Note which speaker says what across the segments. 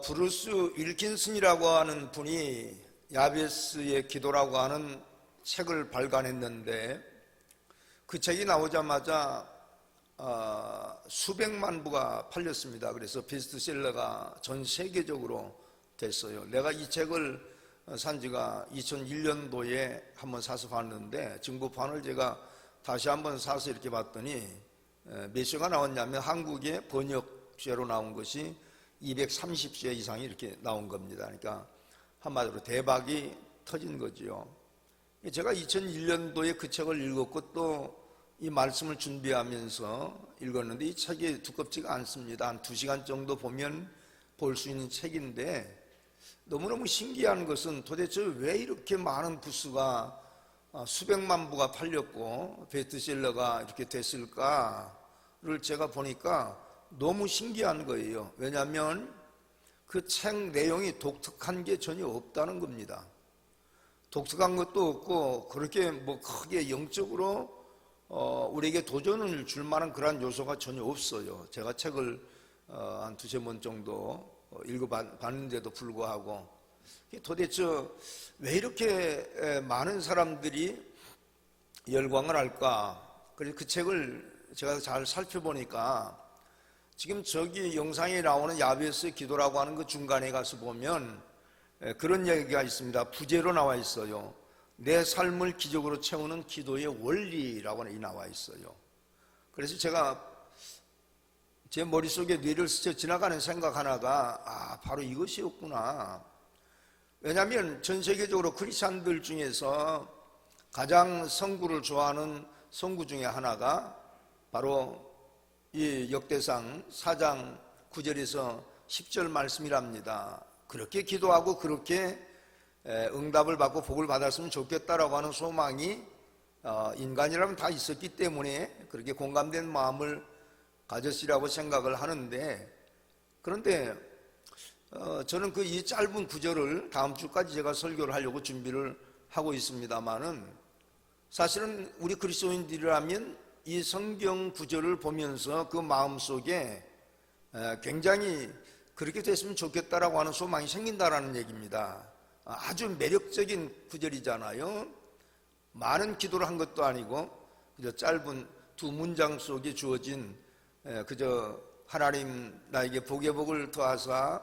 Speaker 1: 브루스 윌킨슨이라고 하는 분이 야베스의 기도라고 하는 책을 발간했는데, 그 책이 나오자마자 수백만 부가 팔렸습니다. 그래서 베스트셀러가 전 세계적으로 됐어요. 내가 이 책을 산 지가 2001년도에 한번 사서 봤는데, 증거판을 제가 다시 한번 사서 이렇게 봤더니 몇 쇄가 나왔냐면 한국의 번역죄로 나온 것이 230쇄 이상이 이렇게 나온 겁니다. 그러니까 한마디로 대박이 터진 거지요. 제가 2001년도에 그 책을 읽었고 또 이 말씀을 준비하면서 읽었는데, 이 책이 두껍지가 않습니다. 한 2시간 정도 보면 볼 수 있는 책인데, 너무너무 신기한 것은 도대체 왜 이렇게 많은 부수가 수백만 부가 팔렸고 베스트셀러가 이렇게 됐을까를 제가 보니까 너무 신기한 거예요. 왜냐하면 그 책 내용이 독특한 게 전혀 없다는 겁니다. 독특한 것도 없고 그렇게 크게 영적으로 우리에게 도전을 줄 만한 그런 요소가 전혀 없어요. 제가 책을 한 2-3번 정도 읽어봤는데도 불구하고 도대체 왜 이렇게 많은 사람들이 열광을 할까? 그래서 그 책을 제가 잘 살펴보니까 지금 저기 영상에 나오는 야베스의 기도라고 하는 그 중간에 가서 보면 그런 얘기가 있습니다. 부제로 나와 있어요. 내 삶을 기적으로 채우는 기도의 원리라고 나와 있어요. 그래서 제가 제 머릿속에 뇌를 스쳐 지나가는 생각 하나가 바로 이것이었구나. 왜냐하면 전 세계적으로 크리스찬들 중에서 가장 성구를 좋아하는 성구 중에 하나가 바로 이 역대상 4장 9절에서 10절 말씀이랍니다. 그렇게 기도하고 그렇게 응답을 받고 복을 받았으면 좋겠다라고 하는 소망이 인간이라면 다 있었기 때문에 그렇게 공감된 마음을 가졌으리라고 생각을 하는데, 그런데 저는 그 이 짧은 구절을 다음 주까지 제가 설교를 하려고 준비를 하고 있습니다만은, 사실은 우리 그리스도인들이라면 이 성경 구절을 보면서 그 마음속에 굉장히 그렇게 됐으면 좋겠다라고 하는 소망이 생긴다라는 얘기입니다. 아주 매력적인 구절이잖아요. 많은 기도를 한 것도 아니고 그저 짧은 2문장 속에 주어진 그저 하나님 나에게 복의 복을 더하사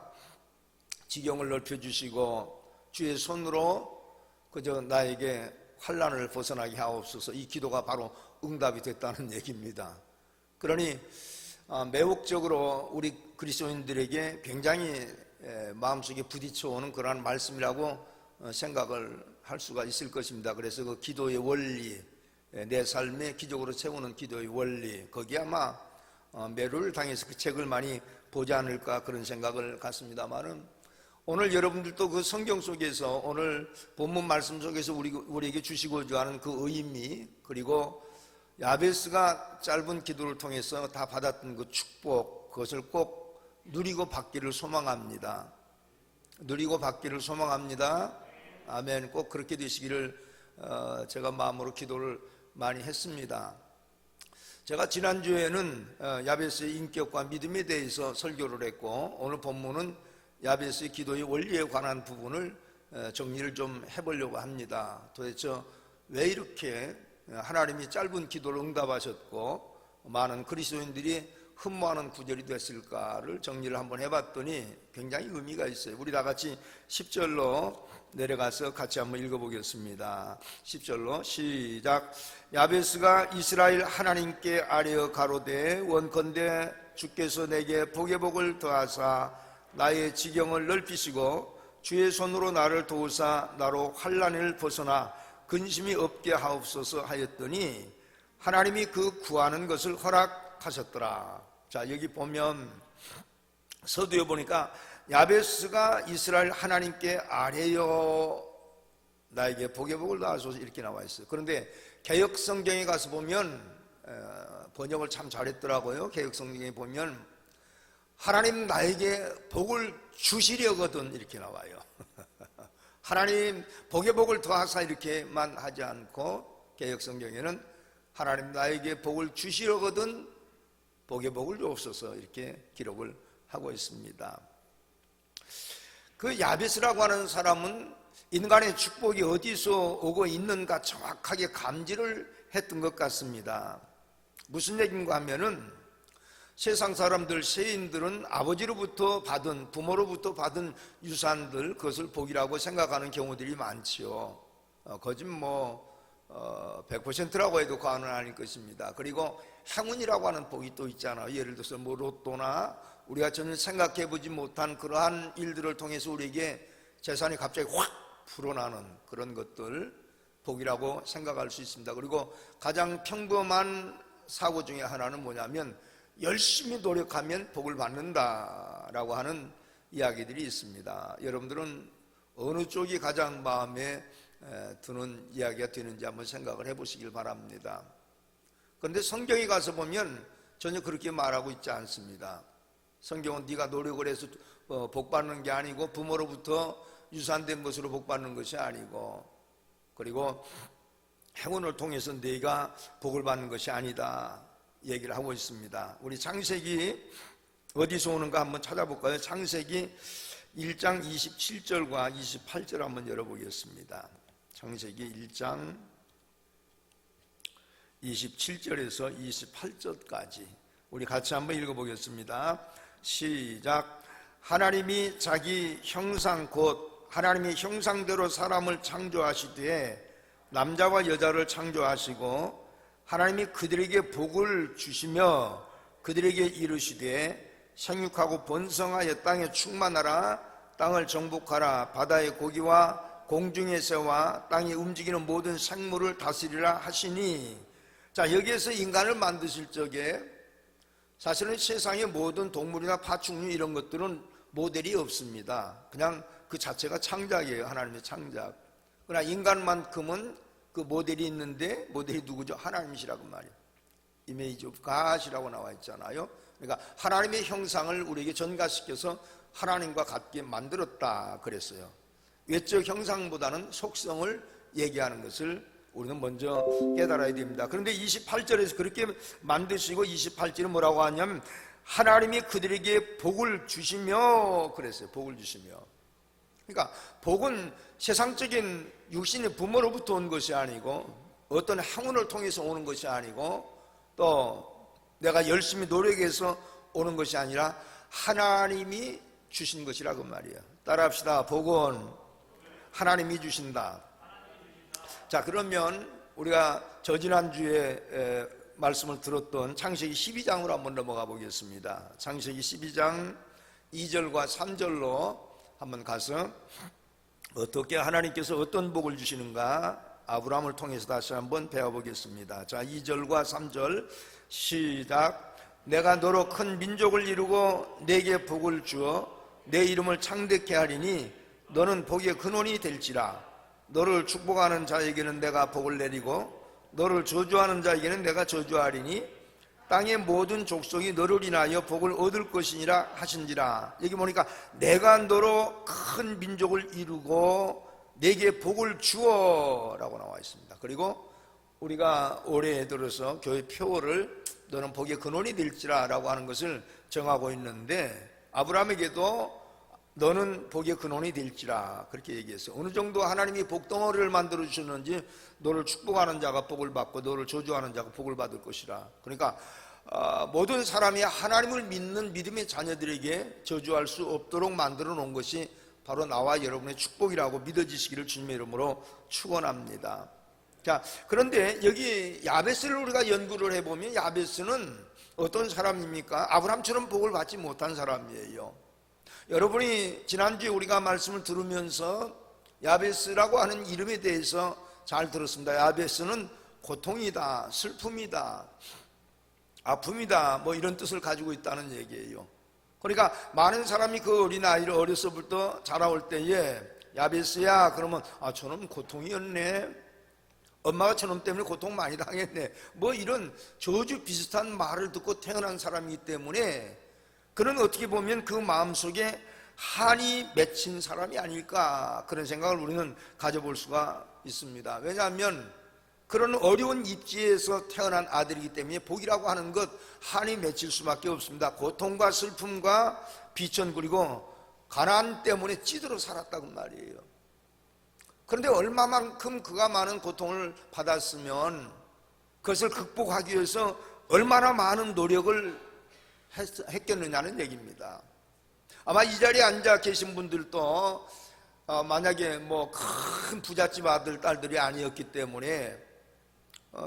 Speaker 1: 지경을 넓혀주시고 주의 손으로 그저 나에게 환난을 벗어나게 하옵소서, 이 기도가 바로 응답이 됐다는 얘기입니다. 그러니 매혹적으로 우리 그리스도인들에게 굉장히 마음속에 부딪혀오는 그러한 말씀이라고 생각을 할 수가 있을 것입니다. 그래서 그 기도의 원리, 내 삶에 기적으로 채우는 기도의 원리, 거기에 아마 매료를 당해서 그 책을 많이 보지 않을까 그런 생각을 갖습니다만은, 오늘 여러분들도 그 성경 속에서 오늘 본문 말씀 속에서 우리에게 주시고자 하는 그 의미, 그리고 야베스가 짧은 기도를 통해서 다 받았던 그 축복, 그것을 꼭 누리고 받기를 소망합니다. 누리고 받기를 소망합니다. 아멘. 꼭 그렇게 되시기를 제가 마음으로 기도를 많이 했습니다. 제가 지난주에는 야베스의 인격과 믿음에 대해서 설교를 했고, 오늘 본문은 야베스의 기도의 원리에 관한 부분을 정리를 좀 해보려고 합니다. 도대체 왜 이렇게 하나님이 짧은 기도를 응답하셨고 많은 그리스도인들이 흠모하는 구절이 됐을까를 정리를 한번 해봤더니 굉장히 의미가 있어요. 우리 다 같이 10절로 내려가서 같이 한번 읽어보겠습니다. 10절로 시작. 야베스가 이스라엘 하나님께 아뢰어 가로되 원컨대 주께서 내게 복의 복을 더하사 나의 지경을 넓히시고 주의 손으로 나를 도우사 나로 환난을 벗어나 근심이 없게 하옵소서 하였더니 하나님이 그 구하는 것을 허락하셨더라. 자, 여기 보면 서두에 보니까 야베스가 이스라엘 하나님께 아뢰어 나에게 복의 복을 더하소서 이렇게 나와 있어요. 그런데 개역성경에 가서 보면 번역을 참 잘했더라고요. 개역성경에 보면 하나님 나에게 복을 주시려거든 이렇게 나와요. 하나님 복의 복을 더하사 이렇게만 하지 않고 개역성경에는 하나님 나에게 복을 주시려거든 복의 복을 주옵소서 이렇게 기록을 하고 있습니다. 그 야베스라고 하는 사람은 인간의 축복이 어디서 오고 있는가 정확하게 감지를 했던 것 같습니다. 무슨 얘기인가 하면은 세상 사람들, 세인들은 아버지로부터 받은, 부모로부터 받은 유산들, 그것을 복이라고 생각하는 경우들이 많지요. 거짓 100%라고 해도 과언은 아닐 것입니다. 그리고 행운이라고 하는 복이 또 있잖아요. 예를 들어서 로또나 우리가 전혀 생각해보지 못한 그러한 일들을 통해서 우리에게 재산이 갑자기 확 불어나는 그런 것들, 복이라고 생각할 수 있습니다. 그리고 가장 평범한 사고 중에 하나는 뭐냐면 열심히 노력하면 복을 받는다라고 하는 이야기들이 있습니다. 여러분들은 어느 쪽이 가장 마음에 드는 이야기가 되는지 한번 생각을 해보시길 바랍니다. 그런데 성경에 가서 보면 전혀 그렇게 말하고 있지 않습니다. 성경은 네가 노력을 해서 복 받는 게 아니고 부모로부터 유산된 것으로 복 받는 것이 아니고, 그리고 행운을 통해서 네가 복을 받는 것이 아니다 얘기를 하고 있습니다. 우리 창세기 어디서 오는가 한번 찾아볼까요? 창세기 1장 27절과 28절 한번 열어보겠습니다. 창세기 1장 27절에서 28절까지 우리 같이 한번 읽어보겠습니다. 시작. 하나님이 자기 형상 곧 하나님의 형상대로 사람을 창조하시되 남자와 여자를 창조하시고 하나님이 그들에게 복을 주시며 그들에게 이르시되 생육하고 번성하여 땅에 충만하라. 땅을 정복하라. 바다의 고기와 공중의 새와 땅에 움직이는 모든 생물을 다스리라 하시니. 자, 여기에서 인간을 만드실 적에 사실은 세상의 모든 동물이나 파충류 이런 것들은 모델이 없습니다. 그냥 그 자체가 창작이에요. 하나님의 창작. 그러나 인간만큼은 그 모델이 있는데, 모델이 누구죠? 하나님이시라고 말이에요. 이미지 오브 갓이라고 나와 있잖아요. 그러니까 하나님의 형상을 우리에게 전가시켜서 하나님과 같게 만들었다 그랬어요. 외적 형상보다는 속성을 얘기하는 것을 우리는 먼저 깨달아야 됩니다. 그런데 28절에서 그렇게 만드시고 28절은 뭐라고 하냐면 하나님이 그들에게 복을 주시며 그랬어요. 복을 주시며. 그러니까 복은 세상적인 육신의 부모로부터 온 것이 아니고 어떤 행운을 통해서 오는 것이 아니고 또 내가 열심히 노력해서 오는 것이 아니라 하나님이 주신 것이라고 말이에요. 따라합시다. 복은 하나님이 주신다. 자, 그러면 우리가 저지난주에 말씀을 들었던 창세기 12장으로 한번 넘어가 보겠습니다. 창세기 12장 2절과 3절로 한번 가서 어떻게 하나님께서 어떤 복을 주시는가 아브라함을 통해서 다시 한번 배워보겠습니다. 자, 2절과 3절 시작. 내가 너로 큰 민족을 이루고 내게 복을 주어 내 이름을 창대케 하리니 너는 복의 근원이 될지라. 너를 축복하는 자에게는 내가 복을 내리고 너를 저주하는 자에게는 내가 저주하리니 땅의 모든 족속이 너를 인하여 복을 얻을 것이니라 하신지라. 여기 보니까 내가 너로 큰 민족을 이루고 내게 복을 주어 라고 나와 있습니다. 그리고 우리가 올해 들어서 교회 표어를 너는 복의 근원이 될지라 라고 하는 것을 정하고 있는데 아브라함에게도 너는 복의 근원이 될지라 그렇게 얘기했어요. 어느 정도 하나님이 복덩어리를 만들어 주셨는지 너를 축복하는 자가 복을 받고 너를 저주하는 자가 복을 받을 것이라. 그러니까 모든 사람이 하나님을 믿는 믿음의 자녀들에게 저주할 수 없도록 만들어 놓은 것이 바로 나와 여러분의 축복이라고 믿어지시기를 주님의 이름으로 축원합니다. 자, 그런데 여기 야베스를 우리가 연구를 해보면 야베스는 어떤 사람입니까? 아브라함처럼 복을 받지 못한 사람이에요. 여러분이 지난주에 우리가 말씀을 들으면서 야베스라고 하는 이름에 대해서 잘 들었습니다. 야베스는 고통이다, 슬픔이다, 아픔이다 뭐 이런 뜻을 가지고 있다는 얘기예요. 그러니까 많은 사람이 그 어린아이를 어려서부터 자라올 때에 야베스야 그러면 저놈 고통이었네, 엄마가 저놈 때문에 고통 많이 당했네 뭐 이런 저주 비슷한 말을 듣고 태어난 사람이기 때문에 그는 어떻게 보면 그 마음속에 한이 맺힌 사람이 아닐까 그런 생각을 우리는 가져볼 수가 있습니다. 왜냐하면 그런 어려운 입지에서 태어난 아들이기 때문에 복이라고 하는 것 한이 맺힐 수밖에 없습니다. 고통과 슬픔과 비천 그리고 가난 때문에 찌들어 살았다고 말이에요. 그런데 얼마만큼 그가 많은 고통을 받았으면 그것을 극복하기 위해서 얼마나 많은 노력을 했겠느냐는 얘기입니다. 아마 이 자리에 앉아 계신 분들도 만약에 뭐 큰 부잣집 아들, 딸들이 아니었기 때문에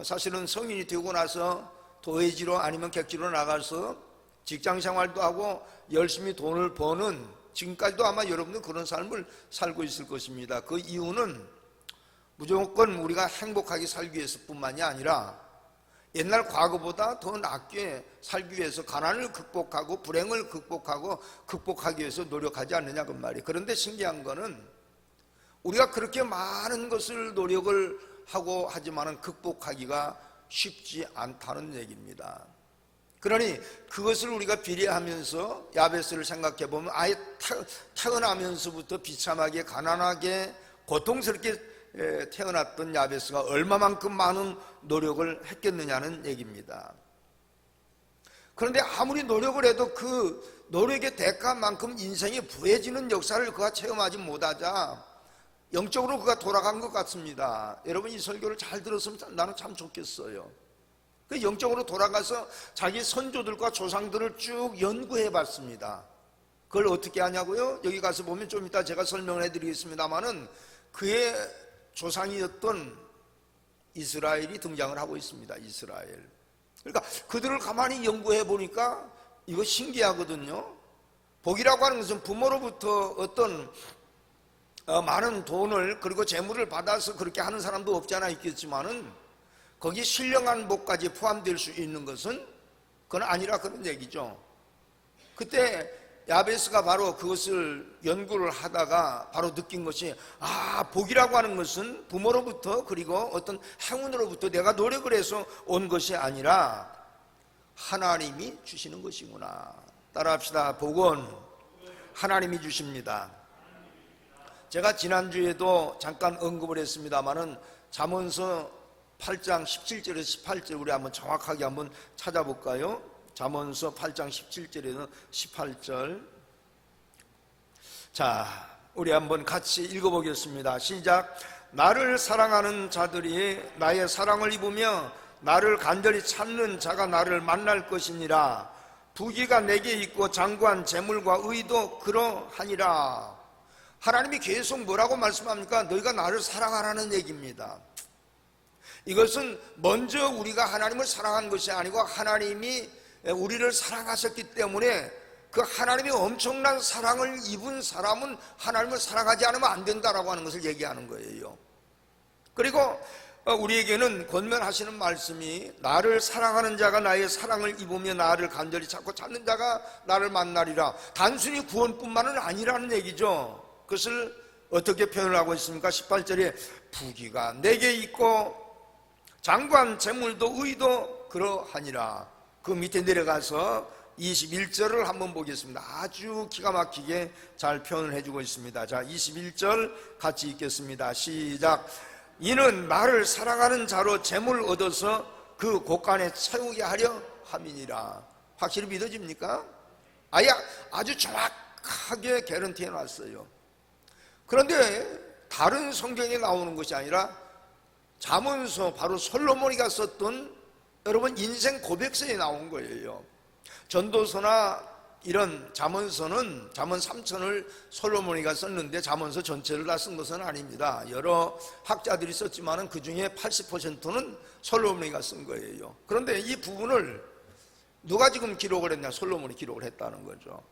Speaker 1: 사실은 성인이 되고 나서 도회지로 아니면 객지로 나가서 직장 생활도 하고 열심히 돈을 버는, 지금까지도 아마 여러분들 그런 삶을 살고 있을 것입니다. 그 이유는 무조건 우리가 행복하게 살기 위해서뿐만이 아니라 옛날 과거보다 더 낫게 살기 위해서 가난을 극복하고 불행을 극복하기 위해서 노력하지 않느냐 그 말이에요. 그런데 신기한 거는 우리가 그렇게 많은 것을 노력을 하고 하지만은 극복하기가 쉽지 않다는 얘기입니다. 그러니 그것을 우리가 비례하면서 야베스를 생각해 보면 아예 태어나면서부터 비참하게 가난하게 고통스럽게 태어났던 야베스가 얼마만큼 많은 노력을 했겠느냐는 얘기입니다. 그런데 아무리 노력을 해도 그 노력의 대가만큼 인생이 부해지는 역사를 그가 체험하지 못하자 영적으로 그가 돌아간 것 같습니다. 여러분 이 설교를 잘 들었으면 나는 참 좋겠어요. 그 영적으로 돌아가서 자기 선조들과 조상들을 쭉 연구해 봤습니다. 그걸 어떻게 하냐고요? 여기 가서 보면 좀 이따 제가 설명을 해드리겠습니다만은 그의 조상이었던 이스라엘이 등장을 하고 있습니다. 이스라엘. 그러니까 그들을 가만히 연구해 보니까 이거 신기하거든요. 복이라고 하는 것은 부모로부터 어떤 많은 돈을 그리고 재물을 받아서 그렇게 하는 사람도 없지 않아 있겠지만은 거기 신령한 복까지 포함될 수 있는 것은 그건 아니라 그런 얘기죠. 그때 야베스가 바로 그것을 연구를 하다가 바로 느낀 것이 복이라고 하는 것은 부모로부터 그리고 어떤 행운으로부터 내가 노력을 해서 온 것이 아니라 하나님이 주시는 것이구나. 따라합시다. 복은 하나님이 주십니다. 제가 지난주에도 잠깐 언급을 했습니다마는 잠언서 8장 17절에서 18절 우리 한번 정확하게 한번 찾아볼까요? 잠언서 8장 17절에는 18절. 자, 우리 한번 같이 읽어보겠습니다. 시작. 나를 사랑하는 자들이 나의 사랑을 입으며 나를 간절히 찾는 자가 나를 만날 것이니라. 부귀가 내게 있고 장구한 재물과 의도 그러하니라. 하나님이 계속 뭐라고 말씀합니까? 너희가 나를 사랑하라는 얘기입니다. 이것은 먼저 우리가 하나님을 사랑한 것이 아니고 하나님이 우리를 사랑하셨기 때문에 그 하나님의 엄청난 사랑을 입은 사람은 하나님을 사랑하지 않으면 안 된다라고 하는 것을 얘기하는 거예요. 그리고 우리에게는 권면하시는 말씀이 나를 사랑하는 자가 나의 사랑을 입으며 나를 간절히 찾고 찾는 자가 나를 만나리라. 단순히 구원뿐만은 아니라는 얘기죠. 그것을 어떻게 표현을 하고 있습니까? 18절에 부귀가 내게 있고 장관 재물도 의도 그러하니라. 그 밑에 내려가서 21절을 한번 보겠습니다. 아주 기가 막히게 잘 표현을 해주고 있습니다. 자, 21절 같이 읽겠습니다. 시작. 이는 나를 사랑하는 자로 재물을 얻어서 그 곳간에 채우게 하려 함이니라. 확실히 믿어집니까? 아주 정확하게 개런티 해놨어요. 그런데 다른 성경에 나오는 것이 아니라 잠언서, 바로 솔로몬이가 썼던 여러분 인생 고백서에 나온 거예요. 전도서나 이런 잠언서는 잠언 3천을 솔로몬이가 썼는데 잠언서 전체를 다 쓴 것은 아닙니다. 여러 학자들이 썼지만은 그 중에 80%는 솔로몬이가 쓴 거예요. 그런데 이 부분을 누가 지금 기록을 했냐? 솔로몬이 기록을 했다는 거죠.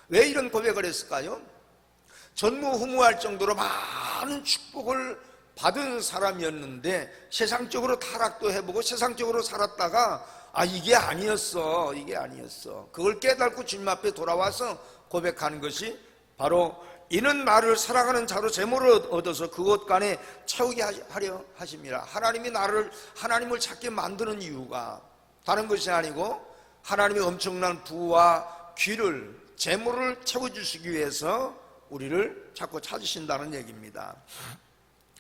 Speaker 1: 왜 이런 고백을 했을까요? 전무후무할 정도로 많은 축복을 받은 사람이었는데 세상적으로 타락도 해보고 세상적으로 살았다가 이게 아니었어. 그걸 깨닫고 주님 앞에 돌아와서 고백하는 것이 바로 이는 나를 사랑하는 자로 재물을 얻어서 그곳간에 채우게 하려 하심이라. 하나님을 찾게 만드는 이유가 다른 것이 아니고 하나님의 엄청난 부와 귀를, 재물을 채워주시기 위해서 우리를 자꾸 찾으신다는 얘기입니다.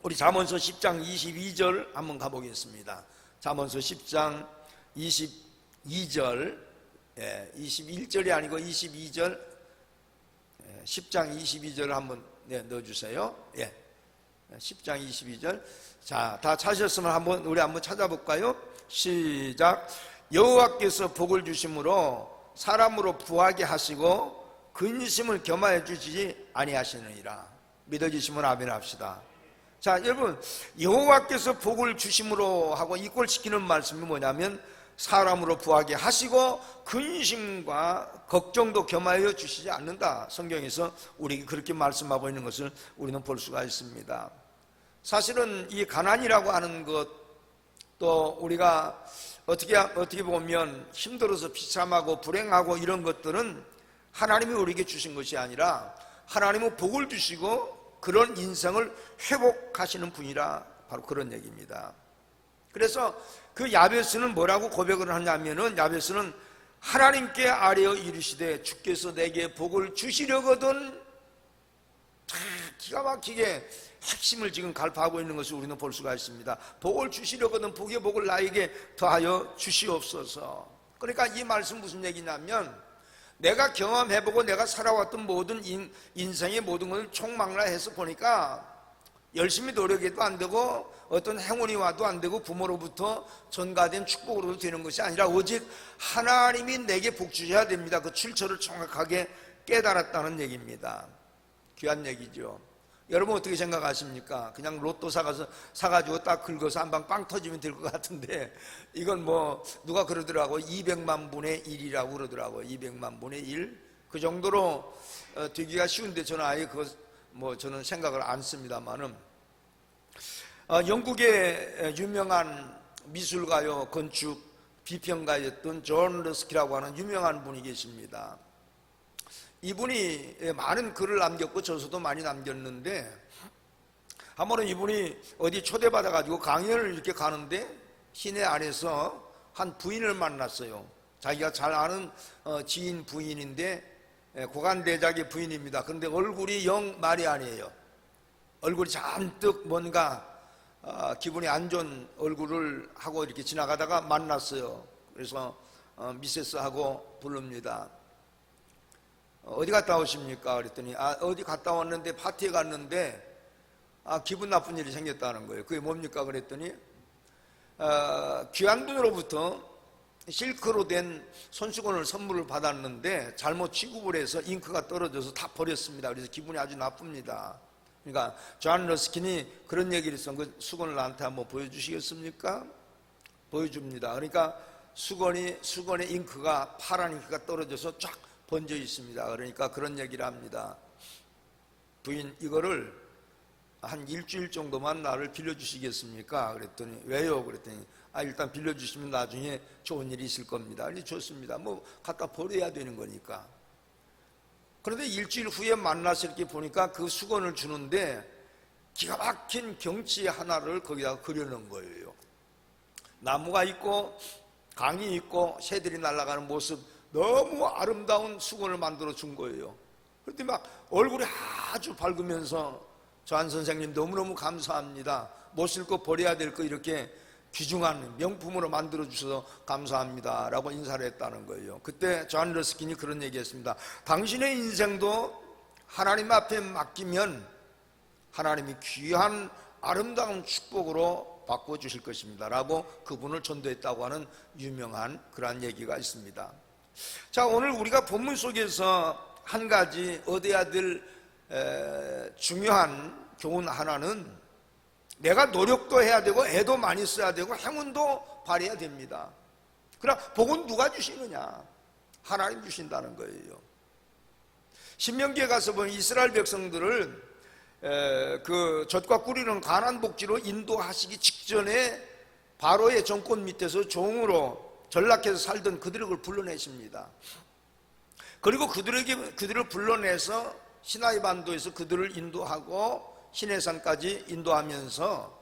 Speaker 1: 우리 잠언서 10장 22절 한번 가보겠습니다. 잠언서 10장 22절, 21절이 아니고 22절, 10장 22절 한번 넣어주세요. 예. 10장 22절. 자, 다 찾으셨으면 우리 한번 찾아볼까요? 시작. 여호와께서 복을 주심으로 사람으로 부하게 하시고 근심을 겸하여 주시지 아니하시느니라. 믿어지시면 아멘 합시다. 자, 여러분, 여호와께서 복을 주심으로 하고 이꼴시키는 말씀이 뭐냐면 사람으로 부하게 하시고 근심과 걱정도 겸하여 주시지 않는다. 성경에서 우리 그렇게 말씀하고 있는 것을 우리는 볼 수가 있습니다. 사실은 이 가난이라고 하는 것, 또 우리가 어떻게 보면 힘들어서 비참하고 불행하고 이런 것들은 하나님이 우리에게 주신 것이 아니라 하나님은 복을 주시고 그런 인생을 회복하시는 분이라, 바로 그런 얘기입니다. 그래서 그 야베스는 뭐라고 고백을 하냐면은, 야베스는 하나님께 아뢰어 이르시되 주께서 내게 복을 주시려거든. 기가 막히게 핵심을 지금 갈파하고 있는 것을 우리는 볼 수가 있습니다. 복을 주시려거든 복의 복을 나에게 더하여 주시옵소서. 그러니까 이 말씀 무슨 얘기냐면, 내가 경험해보고 내가 살아왔던 모든 인생의 모든 것을 총망라해서 보니까 열심히 노력해도 안 되고 어떤 행운이 와도 안 되고 부모로부터 전가된 축복으로도 되는 것이 아니라 오직 하나님이 내게 복 주셔야 됩니다. 그 출처를 정확하게 깨달았다는 얘기입니다. 귀한 얘기죠. 여러분 어떻게 생각하십니까? 그냥 로또 사가지고 딱 긁어서 한 방 빵 터지면 될 것 같은데, 이건 뭐 누가 그러더라고, 200만 분의 1이라고 그러더라고요. 200만 분의 1. 그 정도로 되기가 쉬운데 저는 아예 저는 생각을 안 씁니다만은, 영국의 유명한 미술가요, 건축 비평가였던 존 러스키라고 하는 유명한 분이 계십니다. 이분이 많은 글을 남겼고 저서도 많이 남겼는데, 한 번은 이분이 어디 초대받아가지고 강연을 이렇게 가는데 시내 안에서 한 부인을 만났어요. 자기가 잘 아는 지인 부인인데, 고관대작의 부인입니다. 그런데 얼굴이 영 말이 아니에요. 얼굴이 잔뜩 뭔가 기분이 안 좋은 얼굴을 하고 이렇게 지나가다가 만났어요. 그래서 미세스하고 부릅니다. 어디 갔다 오십니까? 그랬더니 어디 갔다 왔는데 파티에 갔는데 기분 나쁜 일이 생겼다는 거예요. 그게 뭡니까? 그랬더니 귀한 분으로부터 실크로 된 손수건을 선물을 받았는데 잘못 취급을 해서 잉크가 떨어져서 다 버렸습니다. 그래서 기분이 아주 나쁩니다. 그러니까 존 러스킨이 그런 얘기를 해서 그 수건을 나한테 한번 보여주시겠습니까? 보여줍니다. 그러니까 수건에 잉크가, 파란 잉크가 떨어져서 쫙 번져 있습니다. 그러니까 그런 얘기를 합니다. 부인, 이거를 한 일주일 정도만 나를 빌려주시겠습니까? 그랬더니 왜요? 그랬더니 일단 빌려주시면 나중에 좋은 일이 있을 겁니다. 그래서 좋습니다. 뭐 갖다 버려야 되는 거니까. 그런데 일주일 후에 만나서 이렇게 보니까 그 수건을 주는데 기가 막힌 경치 하나를 거기다가 그려놓은 거예요. 나무가 있고 강이 있고 새들이 날아가는 모습, 너무 아름다운 수건을 만들어 준 거예요. 그런데 막 얼굴이 아주 밝으면서 조한 선생님 너무너무 감사합니다. 못 쓸 거 버려야 될 거 이렇게 귀중한 명품으로 만들어 주셔서 감사합니다 라고 인사를 했다는 거예요. 그때 존 러스킨이 그런 얘기했습니다. 당신의 인생도 하나님 앞에 맡기면 하나님이 귀한 아름다운 축복으로 바꿔주실 것입니다 라고 그분을 전도했다고 하는 유명한 그러한 얘기가 있습니다. 자, 오늘 우리가 본문 속에서 한 가지 얻어야 될 중요한 교훈 하나는, 내가 노력도 해야 되고 애도 많이 써야 되고 행운도 발휘해야 됩니다. 그러나 복은 누가 주시느냐? 하나님 주신다는 거예요. 신명기에 가서 보면 이스라엘 백성들을 그 젖과 꿀이는 가나안 복지로 인도하시기 직전에 바로의 정권 밑에서 종으로 전락해서 살던 그들을 불러내십니다. 그리고 그들을 불러내서 시나이 반도에서 그들을 인도하고 시내산까지 인도하면서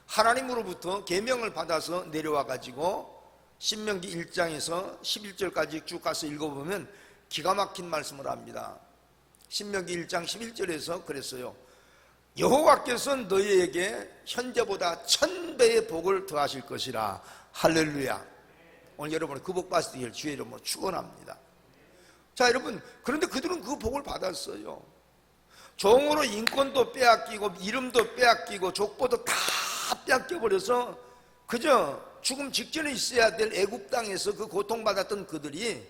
Speaker 1: 하나님으로부터 계명을 받아서 내려와 가지고 신명기 1장에서 11절까지 쭉 가서 읽어보면 기가 막힌 말씀을 합니다. 신명기 1장 11절에서 그랬어요. 여호와께서 너희에게 현재보다 1000배의 복을 더하실 것이라. 할렐루야. 오늘 여러분 그 복 받으시길 주의 이름으로 축원합니다. 자, 여러분, 그런데 그들은 그 복을 받았어요. 종으로 인권도 빼앗기고 이름도 빼앗기고 족보도 다 빼앗겨버려서 그저 죽음 직전에 있어야 될 애굽 땅에서 그 고통받았던 그들이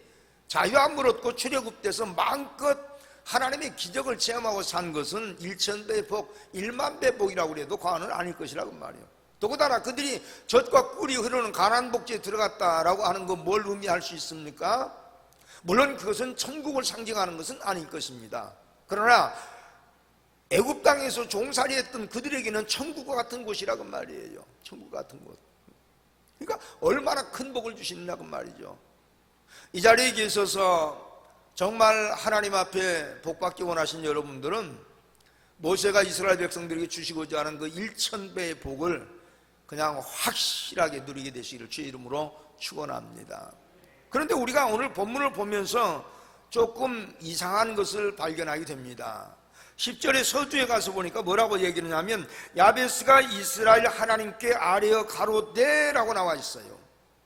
Speaker 1: 자유함을 얻고 출애굽돼서 마음껏 하나님의 기적을 체험하고 산 것은 1,000배의 복, 1만 배의 복이라고 해도 과언은 아닐 것이라고 말이에요. 더군다나 그들이 젖과 꿀이 흐르는 가나안 복지에 들어갔다라고 하는 건 뭘 의미할 수 있습니까? 물론 그것은 천국을 상징하는 것은 아닐 것입니다. 그러나 애굽 땅에서 종살이했던 그들에게는 천국과 같은 곳이라고 말이에요. 천국 같은 곳. 그러니까 얼마나 큰 복을 주시느냐고 말이죠. 이 자리에 계셔서 정말 하나님 앞에 복받기 원하신 여러분들은 모세가 이스라엘 백성들에게 주시고자 하는 그 1,000배의 복을 그냥 확실하게 누리게 되시기를 주의 이름으로 축원합니다. 그런데 우리가 오늘 본문을 보면서 조금 이상한 것을 발견하게 됩니다. 10절의 서두에 가서 보니까 뭐라고 얘기하냐면 야베스가 이스라엘 하나님께 아뢰어 가로되 라고 나와 있어요.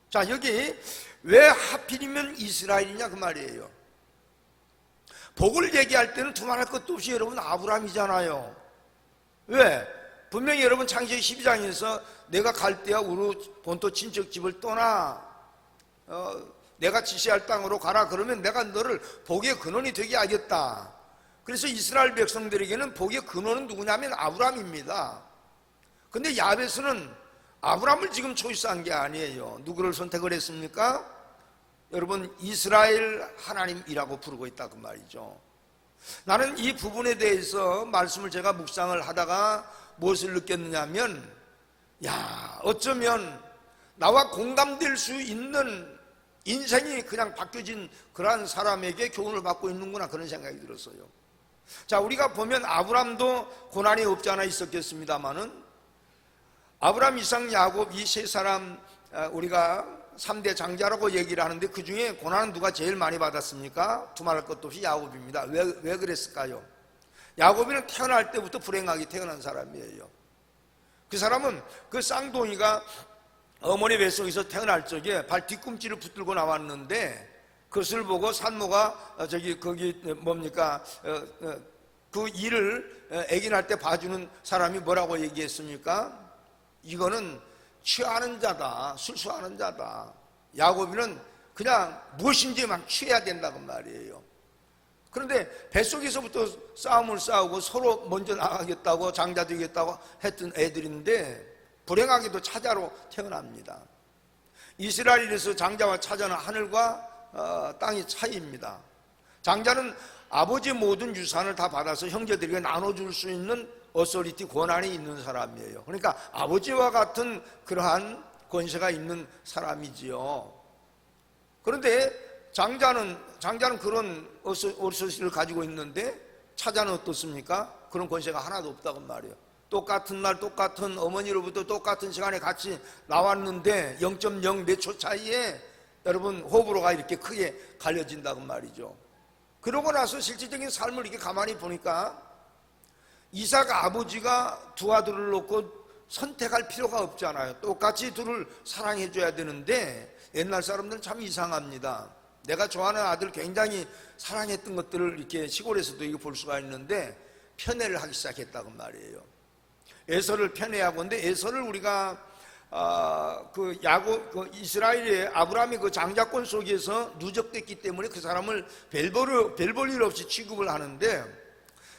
Speaker 1: 자, 여기 왜 하필이면 이스라엘이냐 그 말이에요. 복을 얘기할 때는 두말할 것도 없이 여러분 아브라함이잖아요. 왜? 분명히 여러분 창세기 12장에서 내가 갈대아 우르 본토 친척 집을 떠나 내가 지시할 땅으로 가라 그러면 내가 너를 복의 근원이 되게 하겠다. 그래서 이스라엘 백성들에게는 복의 근원은 누구냐면 아브라함입니다. 근데 야베스는 아브라함을 지금 초이스한 게 아니에요. 누구를 선택을 했습니까? 여러분 이스라엘 하나님이라고 부르고 있다 그 말이죠. 나는 이 부분에 대해서 말씀을 제가 묵상을 하다가 무엇을 느꼈느냐면 어쩌면 나와 공감될 수 있는 인생이 그냥 바뀌어진 그러한 사람에게 교훈을 받고 있는구나 그런 생각이 들었어요. 자, 우리가 보면 아브람도 고난이 없지 않아 있었겠습니다마는 아브람, 이삭, 야곱 이 세 사람 우리가 3대 장자라고 얘기를 하는데 그 중에 고난은 누가 제일 많이 받았습니까? 두말할 것도 없이 야곱입니다. 왜 그랬을까요? 야곱이는 태어날 때부터 불행하게 태어난 사람이에요. 그 사람은 그 쌍둥이가 어머니 뱃속에서 태어날 적에 발 뒤꿈치를 붙들고 나왔는데 그것을 보고 산모가 그 일을 아기 낳을 때 봐주는 사람이 뭐라고 얘기했습니까? 이거는 취하는 자다, 술수하는 자다. 야곱이는 그냥 무엇인지 막 취해야 된다고 말이에요. 그런데 뱃속에서부터 싸움을 싸우고 서로 먼저 나가겠다고 장자 되겠다고 했던 애들인데 불행하게도 차자로 태어납니다. 이스라엘에서 장자와 차자는 하늘과 땅의 차이입니다. 장자는 아버지의 모든 유산을 다 받아서 형제들에게 나눠줄 수 있는 어소리티 권한이 있는 사람이에요. 그러니까 아버지와 같은 그러한 권세가 있는 사람이지요. 그런데 장자는 그런 어소리티를 가지고 있는데 차자는 어떻습니까? 그런 권세가 하나도 없다고 말이에요. 똑같은 날 똑같은 어머니로부터 똑같은 시간에 같이 나왔는데 0.0 몇 초 차이에 여러분 호불호가 이렇게 크게 갈려진다고 말이죠. 그러고 나서 실질적인 삶을 이렇게 가만히 보니까 이삭 아버지가 두 아들을 놓고 선택할 필요가 없잖아요. 똑같이 둘을 사랑해 줘야 되는데 옛날 사람들은 참 이상합니다. 내가 좋아하는 아들 굉장히 사랑했던 것들을 이렇게 시골에서도 이거 볼 수가 있는데 편애를 하기 시작했다고 말이에요. 에서를 편애하고, 근데 에서를 우리가 이스라엘의 아브라함의 그 장자권 속에서 누적됐기 때문에 그 사람을 별 볼 일 없이 취급을 하는데,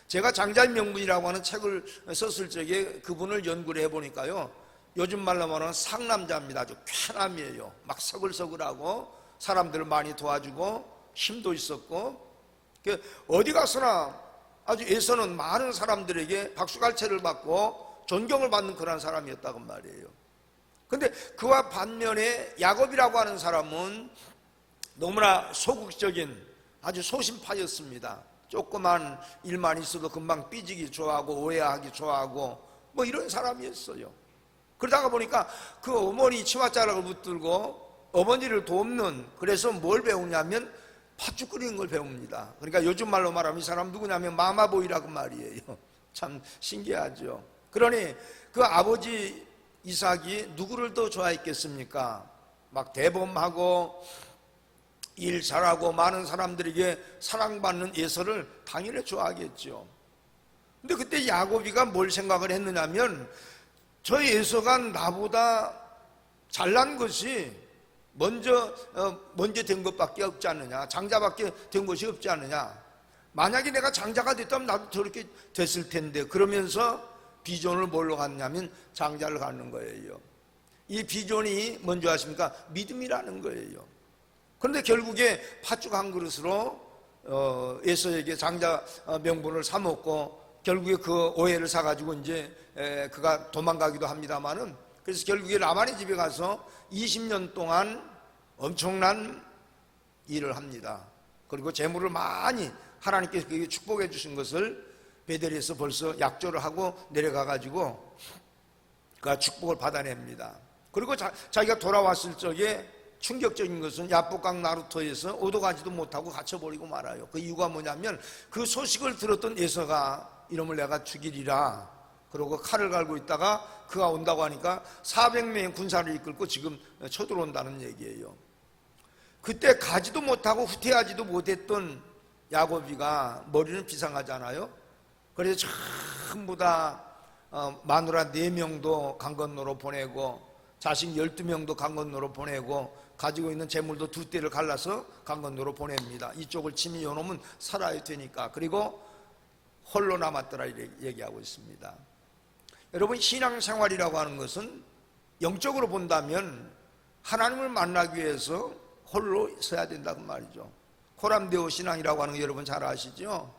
Speaker 1: 제가 장자의 명분이라고 하는 책을 썼을 적에 그분을 연구를 해보니까요, 요즘 말로 말하면 상남자입니다. 아주 쾌남이에요. 막 서글서글하고 사람들을 많이 도와주고 힘도 있었고, 어디 가서나 아주 에서는 많은 사람들에게 박수갈채를 받고 존경을 받는 그런 사람이었다고 말이에요. 근데 그와 반면에 야곱이라고 하는 사람은 너무나 소극적인 아주 소심파였습니다. 조그만 일만 있어도 금방 삐지기 좋아하고 오해하기 좋아하고 뭐 이런 사람이었어요. 그러다가 보니까 그 어머니 치맛자락을 붙들고 어머니를 돕는, 그래서 뭘 배우냐면 팥죽 끓이는 걸 배웁니다. 그러니까 요즘 말로 말하면 이 사람 누구냐면 마마보이라고 말이에요. 참 신기하죠. 그러니 그 아버지 이삭이 누구를 더 좋아했겠습니까? 막 대범하고 일 잘하고 많은 사람들에게 사랑받는 에서를 당연히 좋아하겠죠. 근데 그때 야곱이가 뭘 생각을 했느냐면 저 에서가 나보다 잘난 것이 먼저 된 것밖에 없지 않느냐, 장자밖에 된 것이 없지 않느냐, 만약에 내가 장자가 됐다면 나도 저렇게 됐을 텐데, 그러면서 비전을 뭘로 갔냐면 장자를 갖는 거예요. 이 비전이 뭔지 아십니까? 믿음이라는 거예요. 그런데 결국에 팥죽 한 그릇으로 에서에게 장자 명분을 사먹고, 결국에 그 오해를 사가지고 이제 그가 도망가기도 합니다만은, 그래서 결국에 라반의 집에 가서 20년 동안 엄청난 일을 합니다. 그리고 재물을 많이 하나님께서 그에게 축복해 주신 것을 베델에서 벌써 약조를 하고 내려가가지고 그 축복을 받아냅니다. 그리고 자기가 돌아왔을 적에 충격적인 것은 야복강 나루터에서 오도가지도 못하고 갇혀버리고 말아요. 그 이유가 뭐냐면 그 소식을 들었던 에서가 이놈을 내가 죽이리라 그러고 칼을 갈고 있다가 그가 온다고 하니까 400명의 군사를 이끌고 지금 쳐들어온다는 얘기예요. 그때 가지도 못하고 후퇴하지도 못했던 야곱이가 머리는 비상하잖아요. 그래서 전부 다 마누라 4명도 강 건너로 보내고 자식 12명도 강 건너로 보내고 가지고 있는 재물도 2떼를 갈라서 강 건너로 보냅니다. 이쪽을 치면 요놈은 살아야 되니까. 그리고 홀로 남았더라 이렇게 얘기하고 있습니다. 여러분, 신앙생활이라고 하는 것은 영적으로 본다면 하나님을 만나기 위해서 홀로 서야 된다는 말이죠. 코람데오 신앙이라고 하는 거 여러분 잘 아시죠?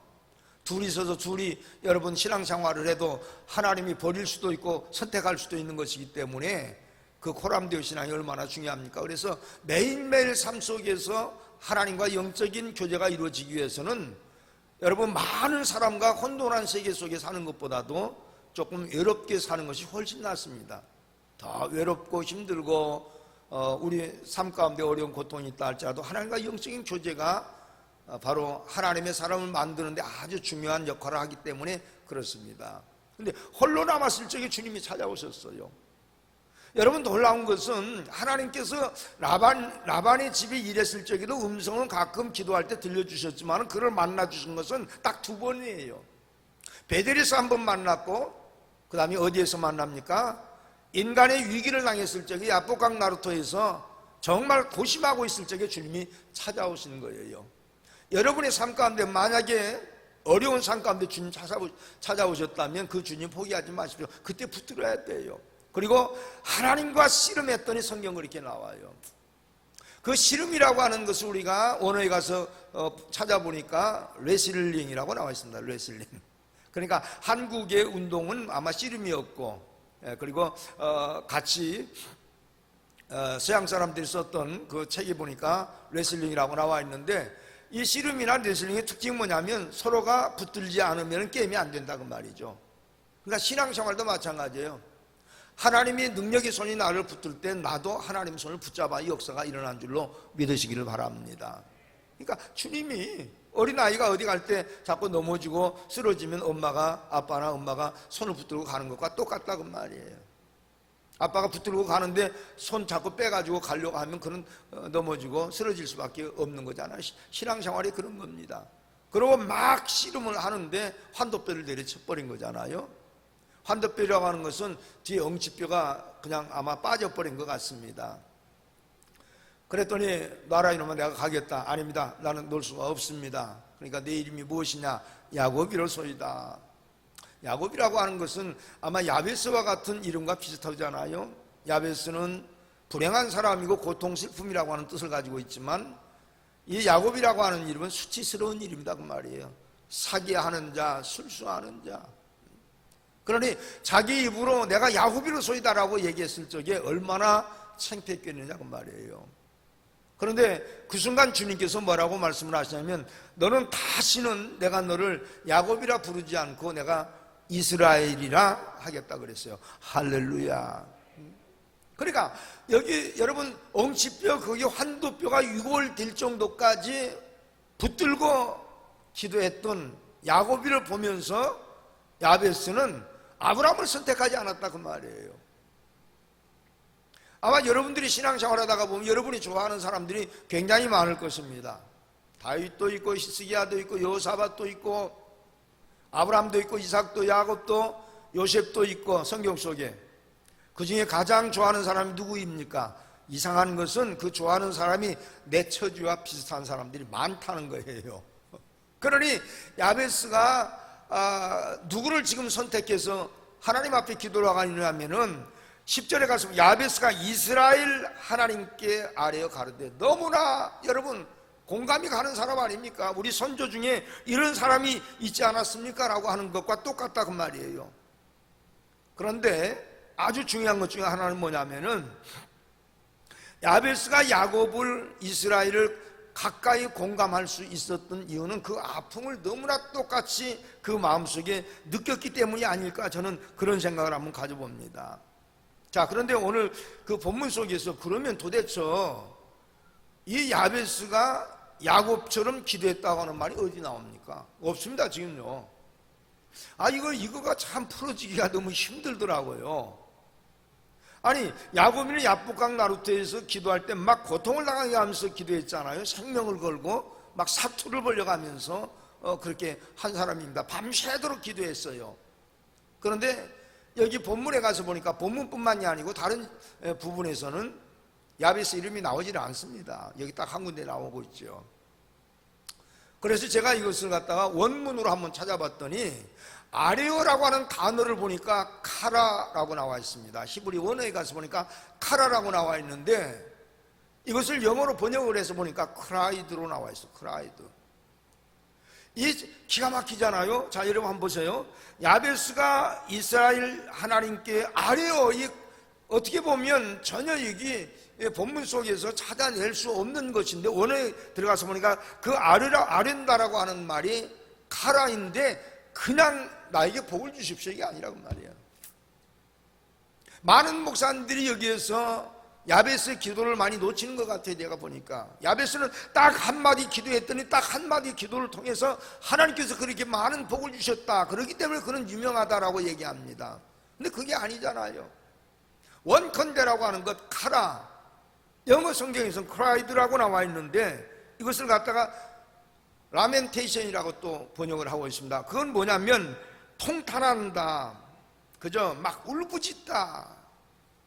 Speaker 1: 둘이 서서 둘이 여러분 신앙생활을 해도 하나님이 버릴 수도 있고 선택할 수도 있는 것이기 때문에 그 코람데오 신앙이 얼마나 중요합니까? 그래서 매일매일 삶 속에서 하나님과 영적인 교제가 이루어지기 위해서는 여러분 많은 사람과 혼돈한 세계 속에 사는 것보다도 조금 외롭게 사는 것이 훨씬 낫습니다. 더 외롭고 힘들고 우리 삶 가운데 어려운 고통이 있다 할지라도 하나님과 영적인 교제가 바로 하나님의 사람을 만드는데 아주 중요한 역할을 하기 때문에 그렇습니다. 그런데 홀로 남았을 적에 주님이 찾아오셨어요. 여러분, 놀라운 것은 하나님께서 라반의 집에 일했을 적에도 음성은 가끔 기도할 때 들려주셨지만 그를 만나주신 것은 딱 2번이에요. 베델에서 한 번 만났고 그 다음에 어디에서 만납니까? 인간의 위기를 당했을 적에 야복강 나루터에서 정말 고심하고 있을 적에 주님이 찾아오시는 거예요. 여러분의 삶 가운데 만약에 어려운 삶 가운데 주님 찾아오셨다면 그 주님 포기하지 마십시오. 그때 붙들어야 돼요. 그리고 하나님과 씨름했더니 성경 그렇게 나와요. 그 씨름이라고 하는 것을 우리가 원어에 가서 찾아보니까 레슬링이라고 나와 있습니다. 레슬링. 그러니까 한국의 운동은 아마 씨름이었고, 그리고 같이 서양 사람들이 썼던 그 책에 보니까 레슬링이라고 나와 있는데, 이 씨름이나 레슬링의 특징이 뭐냐면 서로가 붙들지 않으면 게임이 안 된다고 말이죠. 그러니까 신앙생활도 마찬가지예요. 하나님의 능력의 손이 나를 붙들 때 나도 하나님 손을 붙잡아 역사가 일어난 줄로 믿으시기를 바랍니다. 그러니까 주님이 어린아이가 어디 갈 때 자꾸 넘어지고 쓰러지면 아빠나 엄마가 손을 붙들고 가는 것과 똑같다고 말이에요. 아빠가 붙들고 가는데 손 자꾸 빼가지고 가려고 하면 그는 넘어지고 쓰러질 수밖에 없는 거잖아요. 신앙생활이 그런 겁니다. 그리고 막 씨름을 하는데 환도뼈를 내려쳐버린 거잖아요. 환도뼈라고 하는 것은 뒤에 엉치뼈가 그냥 아마 빠져버린 것 같습니다. 그랬더니 놔라 이놈아, 내가 가겠다. 아닙니다, 나는 놀 수가 없습니다. 그러니까 내 이름이 무엇이냐? 야곱이로소이다. 야곱이라고 하는 것은 아마 야베스와 같은 이름과 비슷하잖아요. 야베스는 불행한 사람이고 고통 슬픔이라고 하는 뜻을 가지고 있지만 이 야곱이라고 하는 이름은 수치스러운 이름이다 그 말이에요. 사기하는 자, 술수하는 자. 그러니 자기 입으로 내가 야곱이로소이다라고 얘기했을 적에 얼마나 창피했겠느냐고 말이에요. 그런데 그 순간 주님께서 뭐라고 말씀을 하시냐면 너는 다시는 내가 너를 야곱이라 부르지 않고 내가 이스라엘이라 하겠다 그랬어요. 할렐루야. 그러니까 여기 여러분 엉치뼈 거기 환도뼈가 유골될 정도까지 붙들고 기도했던 야곱이를 보면서 야베스는 아브라함을 선택하지 않았다 그 말이에요. 아마 여러분들이 신앙생활 하다가 보면 여러분이 좋아하는 사람들이 굉장히 많을 것입니다. 다윗도 있고 히스기야도 있고 여호사밧도 있고 아브라함도 있고 이삭도 야곱도 요셉도 있고 성경 속에 그 중에 가장 좋아하는 사람이 누구입니까? 이상한 것은 그 좋아하는 사람이 내 처지와 비슷한 사람들이 많다는 거예요. 그러니 야베스가 누구를 지금 선택해서 하나님 앞에 기도를 하느냐면은 10절에 가서 야베스가 이스라엘 하나님께 아뢰어 가르되, 너무나 여러분 공감이 가는 사람 아닙니까? 우리 선조 중에 이런 사람이 있지 않았습니까? 라고 하는 것과 똑같다 그 말이에요. 그런데 아주 중요한 것 중에 하나는 뭐냐면은 야베스가 야곱을 이스라엘을 가까이 공감할 수 있었던 이유는 그 아픔을 너무나 똑같이 그 마음속에 느꼈기 때문이 아닐까, 저는 그런 생각을 한번 가져봅니다. 자, 그런데 오늘 그 본문 속에서 그러면 도대체 이 야베스가 야곱처럼 기도했다고 하는 말이 어디 나옵니까? 없습니다, 지금요. 이거가 참 풀어지기가 너무 힘들더라고요. 아니, 야곱이는 야복강 나루터에서 기도할 때 막 고통을 당하게 하면서 기도했잖아요. 생명을 걸고 막 사투를 벌려가면서 그렇게 한 사람입니다. 밤새도록 기도했어요. 그런데 여기 본문에 가서 보니까 본문뿐만이 아니고 다른 부분에서는 야베스 이름이 나오질 않습니다. 여기 딱 한 군데 나오고 있죠. 그래서 제가 이것을 갖다가 원문으로 한번 찾아봤더니 아레오라고 하는 단어를 보니까 카라라고 나와 있습니다. 히브리 원어에 가서 보니까 카라라고 나와 있는데 이것을 영어로 번역을 해서 보니까 크라이드로 나와 있어. 크라이드. 이 기가 막히잖아요. 자, 여러분 한번 보세요. 야베스가 이스라엘 하나님께 아뢰어, 어떻게 보면 전혀 여기 본문 속에서 찾아낼 수 없는 것인데 원어에 들어가서 보니까 그 아른다라고 하는 말이 카라인데 그냥 나에게 복을 주십시오 이게 아니라고 말이에요. 많은 목사님들이 여기에서 야베스의 기도를 많이 놓치는 것 같아요. 내가 보니까 야베스는 딱 한마디 기도했더니 딱 한마디 기도를 통해서 하나님께서 그렇게 많은 복을 주셨다, 그렇기 때문에 그는 유명하다라고 얘기합니다. 근데 그게 아니잖아요. 원컨대라고 하는 것, 카라, 영어 성경에서는 크라이드라고 나와 있는데 이것을 갖다가 라멘테이션이라고 또 번역을 하고 있습니다. 그건 뭐냐면 통탄한다, 그저 막 울부짖다.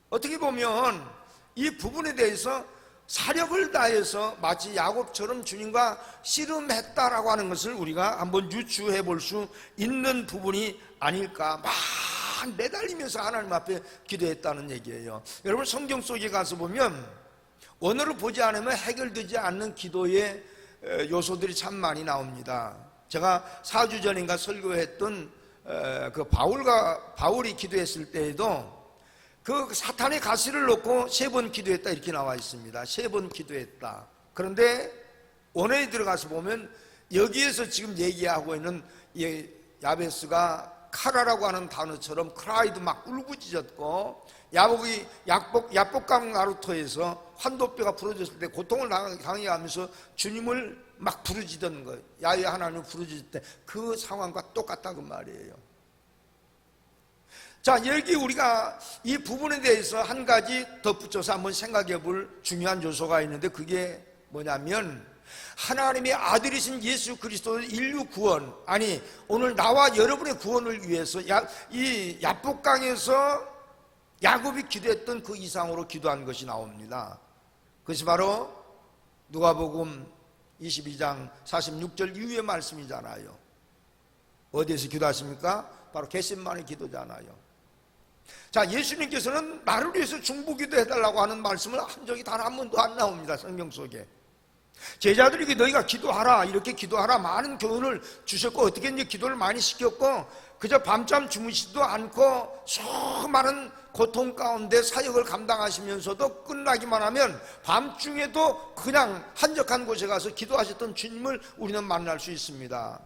Speaker 1: 어떻게 보면 이 부분에 대해서 사력을 다해서 마치 야곱처럼 주님과 씨름했다라고 하는 것을 우리가 한번 유추해 볼 수 있는 부분이 아닐까. 막 매달리면서 하나님 앞에 기도했다는 얘기예요. 여러분 성경 속에 가서 보면 언어를 보지 않으면 해결되지 않는 기도의 요소들이 참 많이 나옵니다. 제가 4주 전인가 설교했던 그 바울이 기도했을 때에도 그 사탄의 가시를 놓고 3번 기도했다 이렇게 나와 있습니다. 3번 기도했다. 그런데 원어에 들어가서 보면 여기에서 지금 얘기하고 있는 야베스가 카라라고 하는 단어처럼 크라이도 막 울부짖었고, 야복이 야복강 나루터에서 환도뼈가 부러졌을 때 고통을 당하게 하면서 주님을 막 부르짖던 거예요. 야훼 하나님을 부르짖을 때 그 상황과 똑같다고 말이에요. 자, 여기 우리가 이 부분에 대해서 한 가지 덧붙여서 한번 생각해 볼 중요한 요소가 있는데 그게 뭐냐면 하나님의 아들이신 예수 그리스도의 인류 구원, 아니 오늘 나와 여러분의 구원을 위해서 이 야복강에서 야곱이 기도했던 그 이상으로 기도한 것이 나옵니다. 그것이 바로 누가복음 22장 46절 이후의 말씀이잖아요. 어디에서 기도하십니까? 바로 겟세마네 기도잖아요. 자, 예수님께서는 나를 위해서 중보기도 해달라고 하는 말씀을 한 적이 단 한 번도 안 나옵니다. 성경 속에. 제자들에게 너희가 기도하라, 이렇게 기도하라 많은 교훈을 주셨고, 어떻게 이제 기도를 많이 시켰고, 그저 밤잠 주무시지도 않고 수많은 고통 가운데 사역을 감당하시면서도 끝나기만 하면 밤중에도 그냥 한적한 곳에 가서 기도하셨던 주님을 우리는 만날 수 있습니다.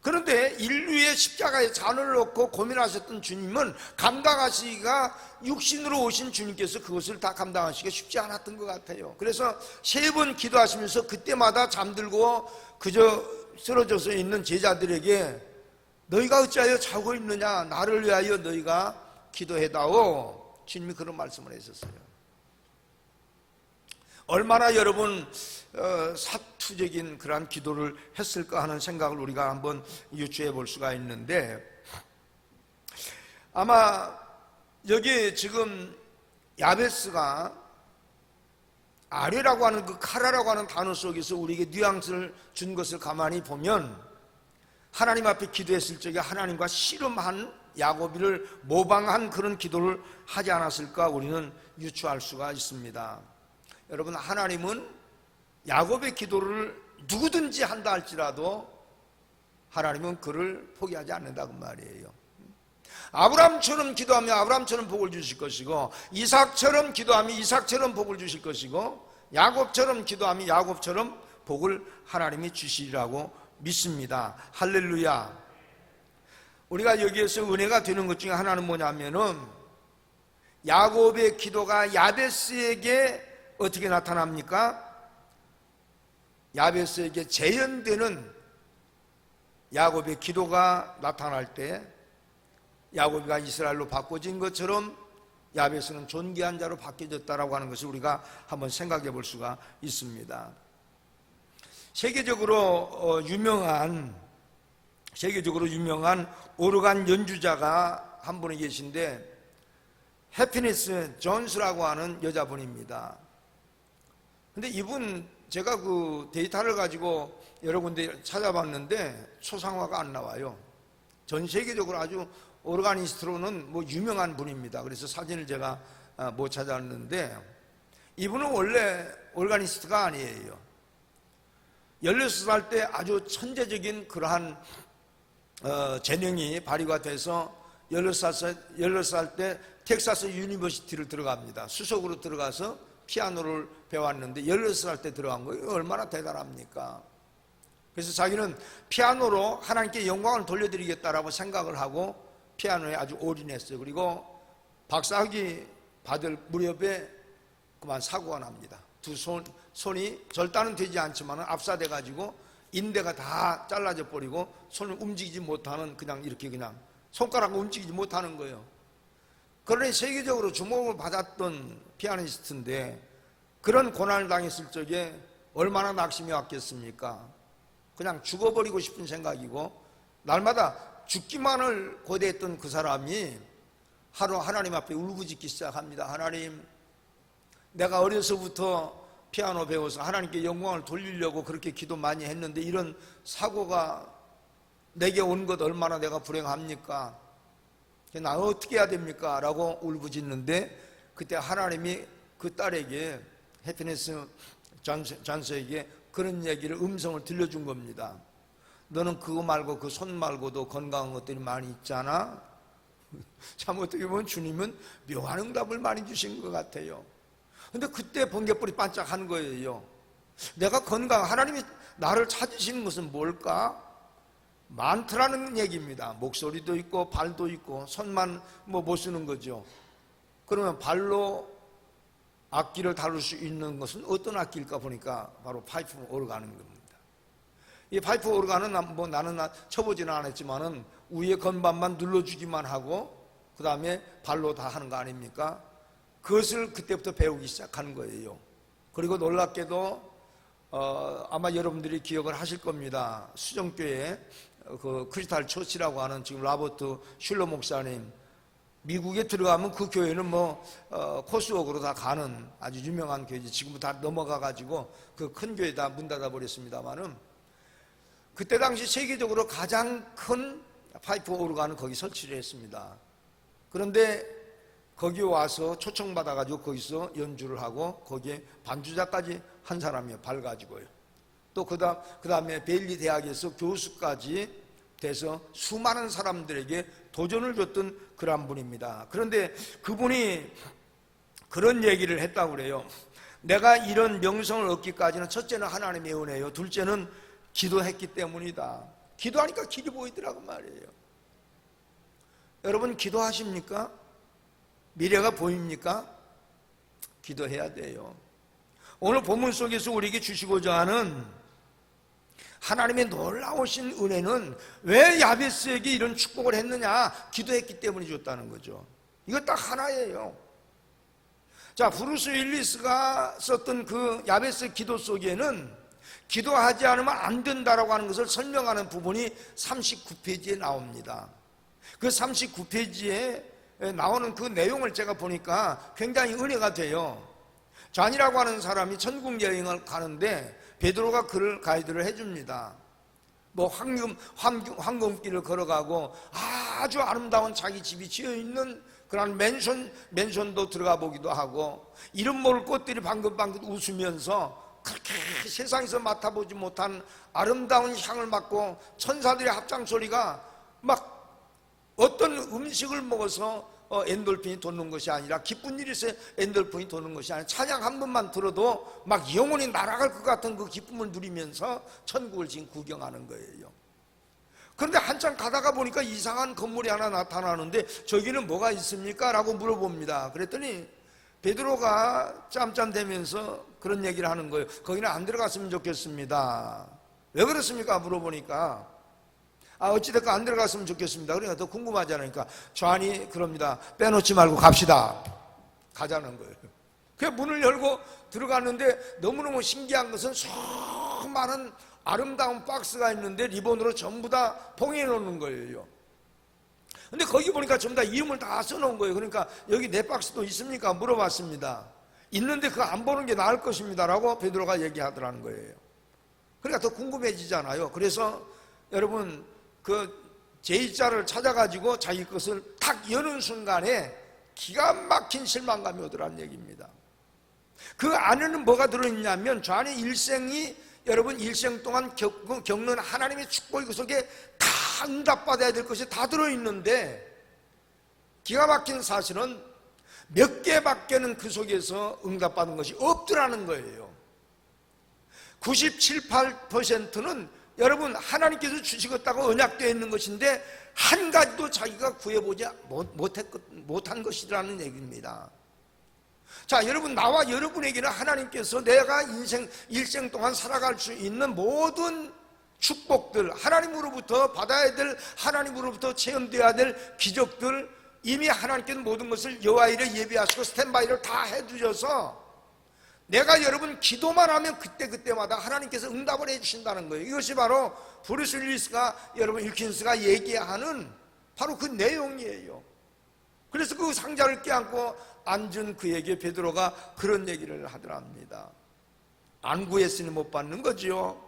Speaker 1: 그런데 인류의 십자가에 잔을 놓고 고민하셨던 주님은 감당하시기가, 육신으로 오신 주님께서 그것을 다 감당하시기가 쉽지 않았던 것 같아요. 그래서 3번 기도하시면서 그때마다 잠들고 그저 쓰러져서 있는 제자들에게 너희가 어찌하여 자고 있느냐, 나를 위하여 너희가 기도해다오, 주님이 그런 말씀을 했었어요. 얼마나 여러분 투적인 그러한 기도를 했을까 하는 생각을 우리가 한번 유추해 볼 수가 있는데, 아마 여기 지금 야베스가 아뢰라고 하는 그 카라라고 하는 단어 속에서 우리에게 뉘앙스를 준 것을 가만히 보면 하나님 앞에 기도했을 적에 하나님과 씨름한 야곱을 모방한 그런 기도를 하지 않았을까 우리는 유추할 수가 있습니다. 여러분, 하나님은 야곱의 기도를 누구든지 한다 할지라도 하나님은 그를 포기하지 않는다고 말이에요. 아브라함처럼 기도하면 아브라함처럼 복을 주실 것이고, 이삭처럼 기도하면 이삭처럼 복을 주실 것이고, 야곱처럼 기도하면 야곱처럼 복을 하나님이 주시리라고 믿습니다. 할렐루야. 우리가 여기에서 은혜가 되는 것 중에 하나는 뭐냐면은, 야곱의 기도가 야베스에게 어떻게 나타납니까? 야베스에게 재현되는 야곱의 기도가 나타날 때 야곱이가 이스라엘로 바꿔진 것처럼 야베스는 존귀한 자로 바뀌어졌다라고 하는 것을 우리가 한번 생각해 볼 수가 있습니다. 세계적으로 유명한 오르간 연주자가 한 분이 계신데, 해피니스 존스라고 하는 여자분입니다. 근데 이분, 제가 그 데이터를 가지고 여러 군데 찾아봤는데 초상화가 안 나와요. 전 세계적으로 아주 오르가니스트로는 유명한 분입니다. 그래서 사진을 제가 못 찾았는데, 이분은 원래 오르가니스트가 아니에요. 16살 때 아주 천재적인 그러한 재능이 발휘가 돼서 16살 때 텍사스 유니버시티를 들어갑니다. 수석으로 들어가서 피아노를 배웠는데 16살 때 들어간 거예요. 얼마나 대단합니까? 그래서 자기는 피아노로 하나님께 영광을 돌려드리겠다라고 생각을 하고 피아노에 아주 올인했어요. 그리고 박사학위 받을 무렵에 그만 사고가 납니다. 두 손이 절단은 되지 않지만 압사돼 가지고 인대가 다 잘라져 버리고 손을 움직이지 못하는, 그냥 이렇게 그냥 손가락을 움직이지 못하는 거예요. 그러니 세계적으로 주목을 받았던 피아니스트인데, 그런 고난을 당했을 적에 얼마나 낙심이 왔겠습니까? 그냥 죽어버리고 싶은 생각이고, 날마다 죽기만을 고대했던 그 사람이 하루 하나님 앞에 울부짖기 시작합니다. 하나님, 내가 어려서부터 피아노 배워서 하나님께 영광을 돌리려고 그렇게 기도 많이 했는데 이런 사고가 내게 온 것 얼마나 내가 불행합니까? 나 어떻게 해야 됩니까? 라고 울부짖는데, 그때 하나님이 그 딸에게, 해피니스 잔서에게 그런 얘기를, 음성을 들려준 겁니다. 너는 그거 말고 그 손 말고도 건강한 것들이 많이 있잖아. 참 어떻게 보면 주님은 묘한 응답을 많이 주신 것 같아요. 근데 그때 번개불이 반짝하는 거예요. 내가 하나님이 나를 찾으시는 것은 뭘까? 많더라는 얘기입니다. 목소리도 있고 발도 있고 손만 못 쓰는 거죠. 그러면 발로 악기를 다룰 수 있는 것은 어떤 악기일까 보니까 바로 파이프 오르간인 겁니다. 이 파이프 오르간은 나는 쳐보지는 않았지만은 위에 건반만 눌러주기만 하고 그 다음에 발로 다 하는 거 아닙니까? 그것을 그때부터 배우기 시작하는 거예요. 그리고 놀랍게도 아마 여러분들이 기억을 하실 겁니다. 수정교회 그 크리스탈 처치라고 하는 지금 라버트 슐러 목사님, 미국에 들어가면 그 교회는 코스웍으로 다 가는 아주 유명한 교회지. 지금 다 넘어가 가지고 그 큰 교회 다 문 닫아 버렸습니다만은, 그때 당시 세계적으로 가장 큰 파이프 오르간을 거기 설치를 했습니다. 그런데 거기 와서 초청받아 가지고 거기서 연주를 하고 거기에 반주자까지 한 사람이에요. 발 가지고요. 또 그 다음에 베일리 대학에서 교수까지 돼서 수많은 사람들에게 도전을 줬던 그런 분입니다. 그런데 그분이 그런 얘기를 했다고 그래요. 내가 이런 명성을 얻기까지는 첫째는 하나님의 은혜요, 둘째는 기도했기 때문이다. 기도하니까 길이 보이더라고 말이에요. 여러분, 기도하십니까? 미래가 보입니까? 기도해야 돼요. 오늘 본문 속에서 우리에게 주시고자 하는 하나님의 놀라우신 은혜는 왜 야베스에게 이런 축복을 했느냐? 기도했기 때문에 줬다는 거죠. 이거 딱 하나예요. 자, 브루스 윌리스가 썼던 그 야베스 기도 속에는 기도하지 않으면 안 된다라고 하는 것을 설명하는 부분이 39페이지에 나옵니다. 그 39페이지에 나오는 그 내용을 제가 보니까 굉장히 은혜가 돼요. 잔이라고 하는 사람이 천국 여행을 가는데 베드로가 그를 가이드를 해줍니다. 뭐 황금길을 걸어가고 아주 아름다운 자기 집이 지어있는 그런 맨션도 들어가 보기도 하고 이름 모를 꽃들이 방긋방긋 웃으면서 그렇게 세상에서 맡아보지 못한 아름다운 향을 맡고 천사들의 합장 소리가 막 어떤 음식을 먹어서 엔돌핀이 돋는 것이 아니라 기쁜 일이 있어야 엔돌핀이 도는 것이 아니라 찬양 한 번만 들어도 막 영혼이 날아갈 것 같은 그 기쁨을 누리면서 천국을 지금 구경하는 거예요. 그런데 한참 가다가 보니까 이상한 건물이 하나 나타나는데 저기는 뭐가 있습니까? 라고 물어봅니다. 그랬더니 베드로가 짬짬대면서 그런 얘기를 하는 거예요. 거기는 안 들어갔으면 좋겠습니다. 왜 그렇습니까? 물어보니까 어찌됐건 안 들어갔으면 좋겠습니다. 그러니까 더 궁금하잖아요. 그러니까 좌안이 그럽니다. 빼놓지 말고 갑시다. 가자는 거예요. 그 문을 열고 들어갔는데 너무너무 신기한 것은 수많은 아름다운 박스가 있는데 리본으로 전부 다 봉해 놓는 거예요. 근데 거기 보니까 전부 다 이름을 다 써놓은 거예요. 그러니까 여기 내 박스도 있습니까? 물어봤습니다. 있는데 그거 안 보는 게 나을 것입니다 라고 베드로가 얘기하더라는 거예요. 그러니까 더 궁금해지잖아요. 그래서 여러분 그 제1자를 찾아가지고 자기 것을 탁 여는 순간에 기가 막힌 실망감이 오더라는 얘기입니다. 그 안에는 뭐가 들어있냐면 좌안의 일생이 여러분 일생 동안 겪는 하나님의 축복이 그 속에 다 응답받아야 될 것이 다 들어있는데 기가 막힌 사실은 몇 개밖에는 그 속에서 응답받은 것이 없더라는 거예요. 97, 8%는 여러분 하나님께서 주시겠다고 언약되어 있는 것인데 한 가지도 자기가 구해보지 못한 것이라는 얘기입니다. 자, 여러분 나와 여러분에게는 하나님께서 내가 일생 동안 살아갈 수 있는 모든 축복들, 하나님으로부터 받아야 될, 하나님으로부터 체험되어야 될 기적들 이미 하나님께서 모든 것을 여호와일에 예비하시고 스탠바이를 다 해두셔서 내가 여러분 기도만 하면 그때마다 하나님께서 응답을 해주신다는 거예요. 이것이 바로 브루스 윌리스가 여러분 윌킨스가 얘기하는 바로 그 내용이에요. 그래서 그 상자를 껴안고 앉은 그에게 베드로가 그런 얘기를 하더랍니다. 안 구했으니 못 받는 거지요.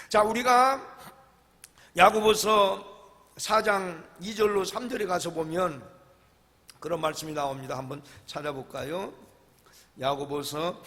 Speaker 1: 자, 우리가 야고보서 4장 2절로 3절에 가서 보면 그런 말씀이 나옵니다. 한번 찾아볼까요? 야고보서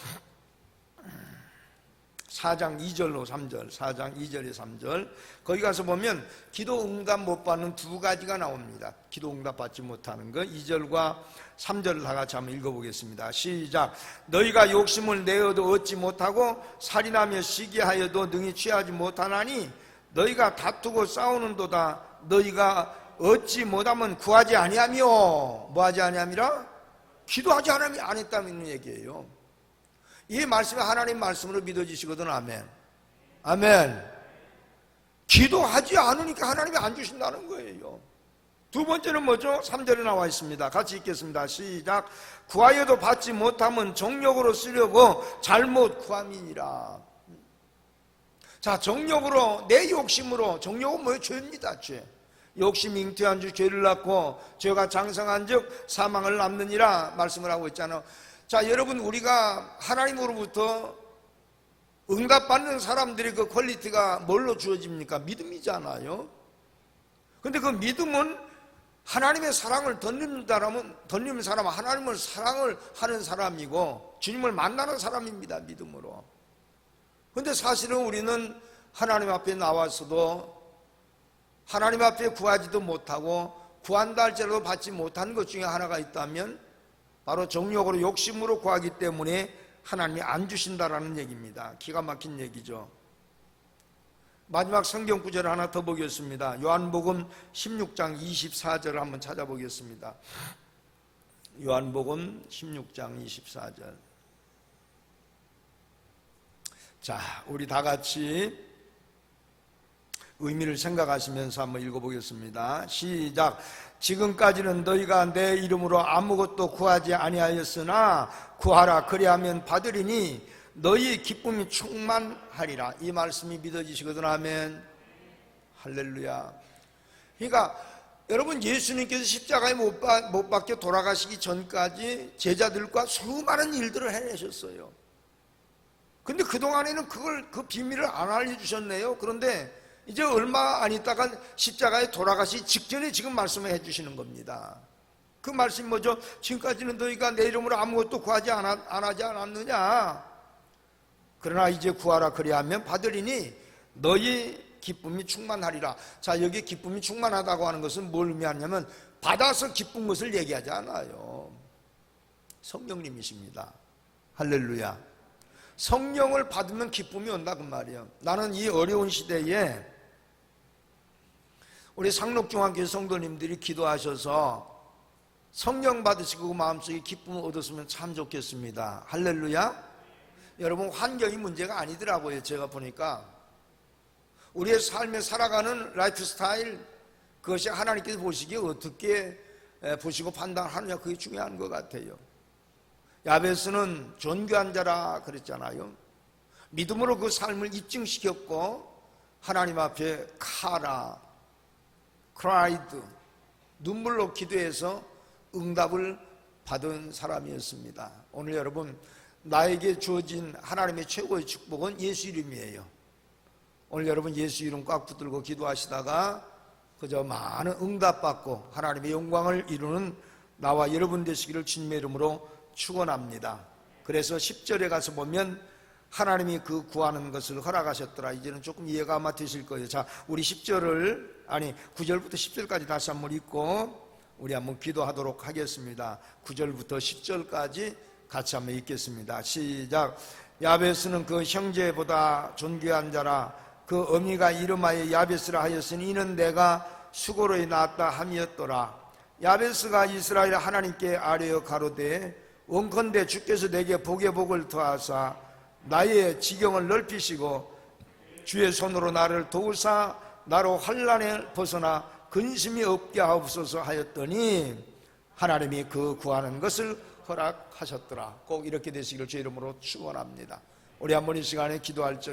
Speaker 1: 4장 2절로 3절, 4장 2절에 3절 거기 가서 보면 기도 응답 못 받는 두 가지가 나옵니다. 기도 응답 받지 못하는 거 2절과 3절을 다 같이 한번 읽어보겠습니다. 시작. 너희가 욕심을 내어도 얻지 못하고 살인하며 시기하여도 능히 취하지 못하나니 너희가 다투고 싸우는도다. 너희가 얻지 못하면 구하지 아니하며 뭐하지 아니함이라? 기도하지 안 했다는 얘기예요. 이 말씀이 하나님 말씀으로 믿어지시거든. 아멘. 아멘. 기도하지 않으니까 하나님이 안 주신다는 거예요. 두 번째는 뭐죠? 3절에 나와 있습니다. 같이 읽겠습니다. 시작. 구하여도 받지 못하면 정욕으로 쓰려고 잘못 구함이니라. 자, 정욕으로, 내 욕심으로, 정욕은 뭐예요? 죄입니다. 죄. 욕심 잉태한 주 죄를 낳고 죄가 장성한 즉 사망을 낳느니라 말씀을 하고 있잖아요. 자, 여러분 우리가 하나님으로부터 응답받는 사람들의 그 퀄리티가 뭘로 주어집니까? 믿음이잖아요. 근데 그 믿음은 하나님의 사랑을 덧입는 사람은 하나님을 사랑을 하는 사람이고 주님을 만나는 사람입니다. 믿음으로. 근데 사실은 우리는 하나님 앞에 나와서도 하나님 앞에 구하지도 못하고 구한다 할지라도 받지 못한 것 중에 하나가 있다면 바로 정욕으로 욕심으로 구하기 때문에 하나님이 안 주신다라는 얘기입니다. 기가 막힌 얘기죠. 마지막 성경 구절을 하나 더 보겠습니다. 요한복음 16장 24절을 한번 찾아보겠습니다. 요한복음 16장 24절. 자, 우리 다 같이 의미를 생각하시면서 한번 읽어보겠습니다. 시작. 지금까지는 너희가 내 이름으로 아무것도 구하지 아니하였으나 구하라 그리하면 받으리니 너희 기쁨이 충만하리라. 이 말씀이 믿어지시거든. 아멘. 할렐루야. 그러니까 여러분, 예수님께서 십자가에 못 박혀 돌아가시기 전까지 제자들과 수많은 일들을 해내셨어요. 근데 그동안에는 그 비밀을 안 알려주셨네요. 그런데 이제 얼마 안 있다가 십자가에 돌아가시기 직전에 지금 말씀을 해주시는 겁니다. 그 말씀이 뭐죠? 지금까지는 너희가 내 이름으로 아무것도 구하지 안 하지 않았느냐? 그러나 이제 구하라, 그리하면 받으리니 너희 기쁨이 충만하리라. 자, 여기 기쁨이 충만하다고 하는 것은 뭘 의미하냐면 받아서 기쁜 것을 얘기하지 않아요. 성령님이십니다. 할렐루야. 성령을 받으면 기쁨이 온다 그 말이에요. 나는 이 어려운 시대에 우리 상록중앙교회 성도님들이 기도하셔서 성령 받으시고 마음속에 기쁨을 얻었으면 참 좋겠습니다. 할렐루야. 여러분, 환경이 문제가 아니더라고요. 제가 보니까 우리의 삶에 살아가는 라이프 스타일, 그것이 하나님께서 보시기에 어떻게 보시고 판단하느냐, 그게 중요한 것 같아요. 야베스는 존귀한 자라 그랬잖아요. 믿음으로 그 삶을 입증시켰고 하나님 앞에 카라, 크라이드, 눈물로 기도해서 응답을 받은 사람이었습니다. 오늘 여러분, 나에게 주어진 하나님의 최고의 축복은 예수 이름이에요. 오늘 여러분, 예수 이름 꽉 붙들고 기도하시다가 그저 많은 응답받고 하나님의 영광을 이루는 나와 여러분 되시기를 주님의 이름으로 축원합니다. 그래서 10절에 가서 보면 하나님이 그 구하는 것을 허락하셨더라. 이제는 조금 이해가 아마 되실 거예요. 자, 우리 9절부터 10절까지 다시 한번 읽고 우리 한번 기도하도록 하겠습니다. 9절부터 10절까지 같이 한번 읽겠습니다. 시작. 야베스는 그 형제보다 존귀한 자라. 그 어미가 이름하여 야베스라 하였으니 이는 내가 수고로 낳았다 함이었더라. 야베스가 이스라엘 하나님께 아뢰어 가로되 원컨대 주께서 내게 복의 복을 더하사 나의 지경을 넓히시고 주의 손으로 나를 도우사 나로 환난에 벗어나 근심이 없게 하옵소서 하였더니 하나님이 그 구하는 것을 허락하셨더라. 꼭 이렇게 되시기를 주의 이름으로 축원합니다. 우리 한번 이 시간에 기도할 적